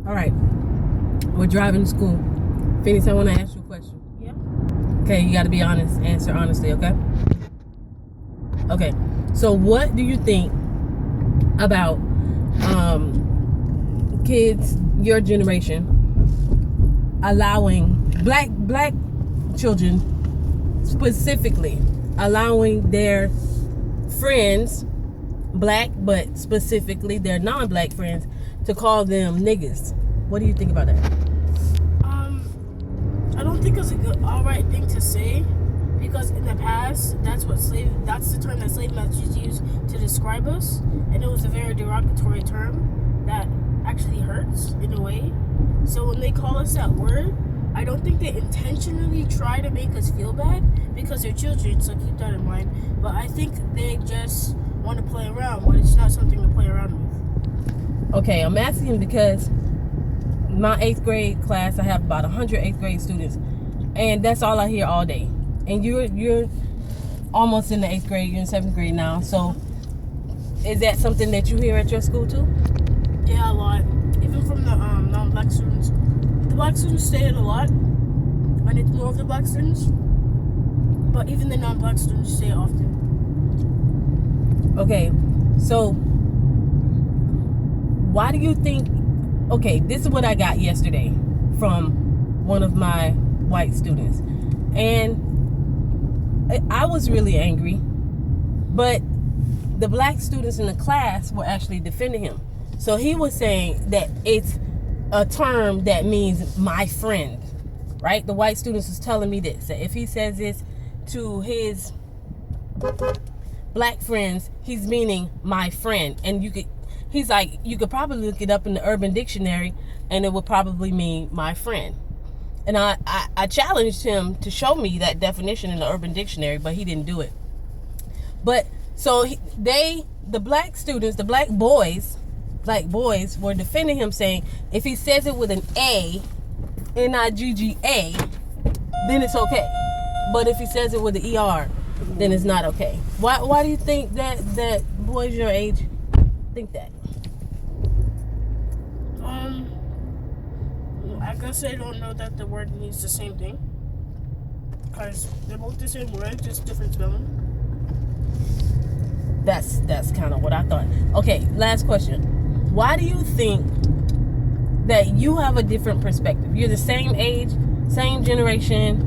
All right. We're driving to school. Phoenix, I want to ask you a question. Yeah. Okay, you got to be honest. Answer honestly, okay? Okay. So what do you think about kids your generation allowing black children specifically allowing their friends, black but specifically their non-black friends, to call them niggas? What do you think about that? I don't think it's a good, all right thing to say, because in the past, that's the term that slave masters used to describe us, and it was a very derogatory term that actually hurts in a way. So when they call us that word, I don't think they intentionally try to make us feel bad, because they're children, so keep that in mind. But I think they just want to play around, but it's not something to play around with. Okay, I'm asking because my 8th grade class, I have about 100 8th grade students, and that's all I hear all day. And you're almost in the 8th grade, you're in 7th grade now, so is that something that you hear at your school too? Yeah, a lot. Even from the non-black students. The black students say it a lot, and it's more of the black students, but even the non-black students say it often. Okay, so why do you think, okay, this is what I got yesterday from one of my white students, and I was really angry, but the black students in the class were actually defending him. So he was saying that it's a term that means my friend, right? The white students was telling me this, that if he says this to his black friends, he's meaning my friend. And he's like, you could probably look it up in the Urban Dictionary and it would probably mean my friend. And I challenged him to show me that definition in the Urban Dictionary, but he didn't do it. But so the black students, the black boys were defending him, saying if he says it with an A, N-I-G-G-A, then it's okay. But if he says it with an E-R, then it's not okay. Why do you think that boys your age think that? I guess they don't know that the word means the same thing, because they're both the same word, just different spelling. That's kind of what I thought. Okay, last question. Why do you think that you have a different perspective? You're the same age, same generation,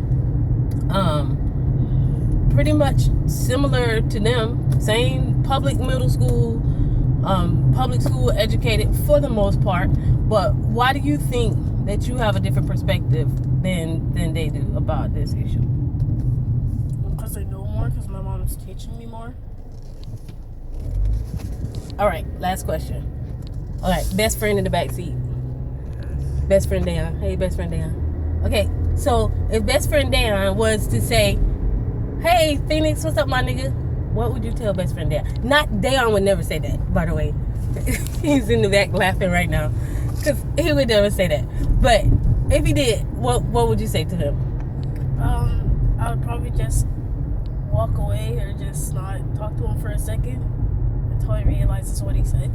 pretty much similar to them, same public middle school, public school educated for the most part, but why do you think that you have a different perspective than they do about this issue? Because I know more, because my mom is teaching me more. All right, last question. All right, best friend in the back seat. Best friend Dayon. Hey, best friend Dayon. Okay, so if best friend Dayon was to say, hey, Phoenix, what's up, my nigga? What would you tell best friend Dayon? Not Dayon would never say that, by the way. He's in the back laughing right now, because he would never say that. But if he did, what would you say to him? I would probably just walk away or just not talk to him for a second until he realizes what he said.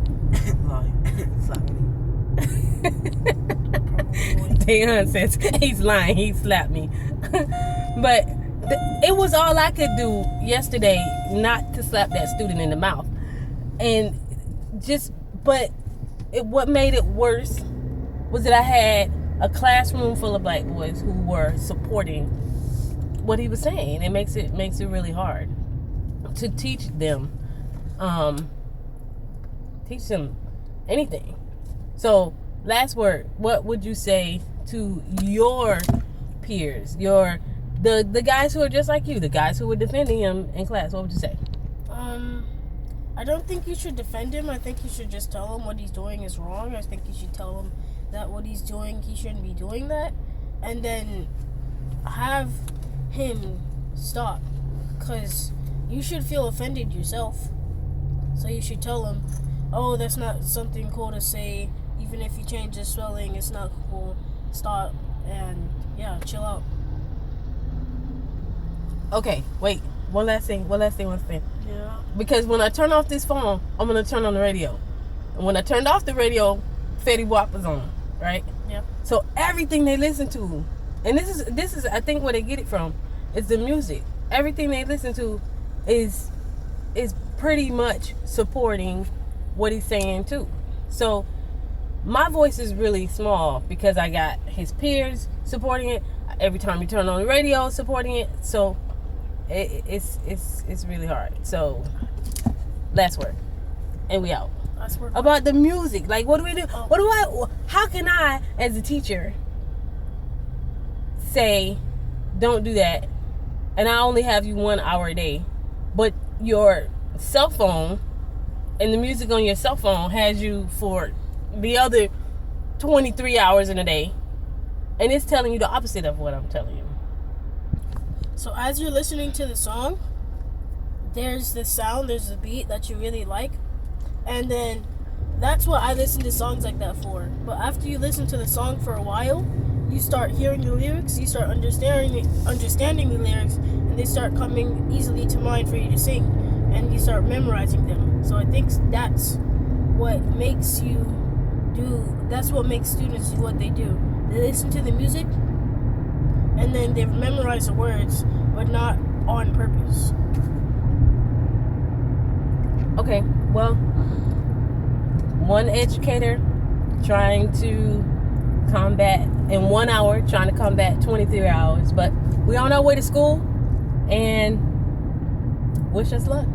Dayon says he's lying. He slapped me. But it was all I could do yesterday not to slap that student in the mouth. And what made it worse was that I had a classroom full of black boys who were supporting what he was saying. It makes it really hard to teach them anything. So, last word. What would you say to your peers, the guys who are just like you, the guys who were defending him in class? What would you say? I don't think you should defend him. I think you should just tell him what he's doing is wrong. I think you should tell him that what he's doing, he shouldn't be doing that, and then have him stop, because you should feel offended yourself. So you should tell him, oh, that's not something cool to say. Even if you change the spelling, it's not cool. Stop, and yeah, chill out. Okay, wait. One last thing. Yeah. Because when I turn off this phone, I'm going to turn on the radio. And when I turned off the radio, Fetty Wap was on. right? Yeah. So everything they listen to, and this is I think where they get it from, is the music. Everything they listen to is pretty much supporting what he's saying too. So my voice is really small because I got his peers supporting it. Every time you turn on the radio, supporting it. So it's really hard. So last word, and we out. Last word. About the music, like what do we do? Oh. How can I, as a teacher, say, don't do that, and I only have you 1 hour a day, but your cell phone and the music on your cell phone has you for the other 23 hours in a day, and it's telling you the opposite of what I'm telling you. So as you're listening to the song, there's the sound, there's the beat that you really like, and then that's what I listen to songs like that for. But after you listen to the song for a while, you start hearing the lyrics, you start understanding the lyrics, and they start coming easily to mind for you to sing, and you start memorizing them. So I think that's what makes students do what they do. They listen to the music, and then they memorize the words, but not on purpose. Okay, well, one educator trying to combat in 1 hour, trying to combat 23 hours, but we on our way to school, and wish us luck.